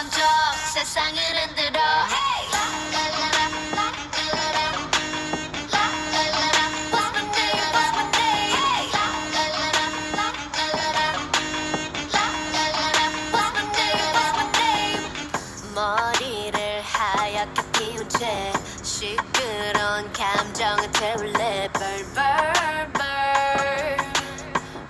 번쩍 세상을 흔들어 Hey! What's my name? What's my name? Hey! What's my name? What's my name? 머리를 하얗게 피운 채 시끄러운 감정을 태울래 벌벌벌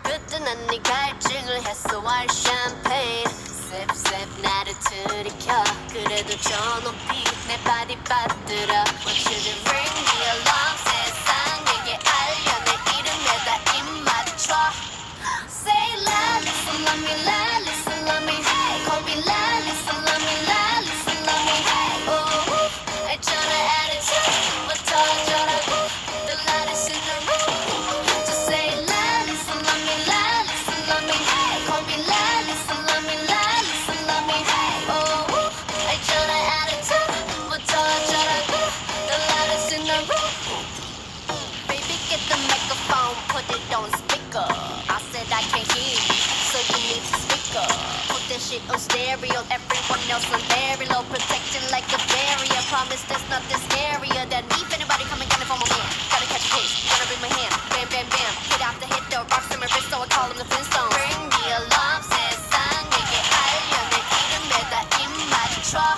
그때는 네 갈증을 해소할 샴페인 셉셉 나를 들이켜 그래도 저 높이 내 바디 빠뜨려 Want you to ring me along 세상에게 알려 내 이름에다 입 맞춰 Say la, listen, love me, la, listen, love me, hey Call me la, listen, love me, la, listen, love me, hey Oh, 알잖아 attitude부터 어쩌라고 The lightest in the room Just say la, listen, love me, la, listen, love me, hey Call me la, listen, love me, la, listen, love me, hey Oh, 알잖아 attitude부터 어쩌라고 The lightest in the room Baby, get the microphone, put it on speaker. I said I can't hear you, so you need to speak up. Put that shit on stereo, everyone else on very low, protecting like a barrier. Promise there's nothing scarier than me. If anybody come and get it from a man, gotta catch a case, gotta bring my hand, bam, bam, bam. Hit after hit, the rocks in my wrist, so I call them the Flintstones. Bring me along, 세상에게 알려 내 이름에다 입 맞춰.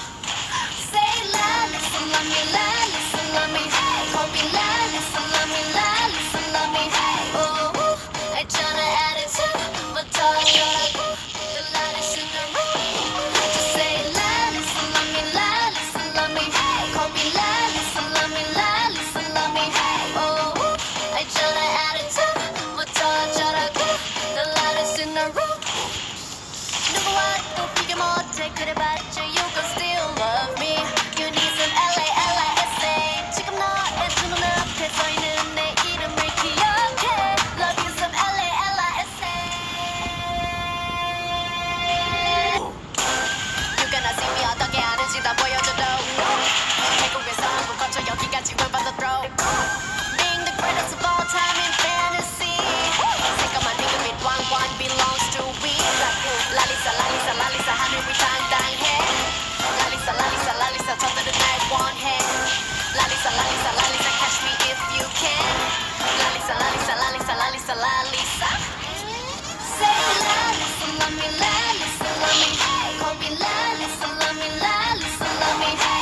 Say la, listen, love me, la, listen, love me, hey. Call me la, listen, love me, la, listen, love me, hey. Oh, 알잖아 attitude부터 어쩌라고 The lightest in the room Just say la, listen, love me, la, listen, love me, hey. Call me la, listen, love me, la, listen, love me, hey. Oh, 알잖아 attitude부터 어쩌라고 The lightest in the room 누구와도 비교 못해 그래봤자 you can still love me You need some LA, LISA 지금 너의 두 눈앞에 서있는 내 이름을 기억해 Love you some LA, LISA You gonna see me 어떻게 하는지 다 보여줘도 태국에서 한국 거쳐 여기까지 will 받아 throw Being the greatest of all time in fantasy 새까만 핑크빛 왕관 belongs to we 랄리사 랄리사 랄리사 하늘 위 당당해 랄리사 랄리사 랄리사 저들은 날 원해 랄리사 랄리사 랄리사 catch me if you can 랄리사 랄리사 랄리사 랄리사 랄리사 Say la, listen, love me, la, listen, love me, hey Call me la, listen, love me, la, listen, love me, hey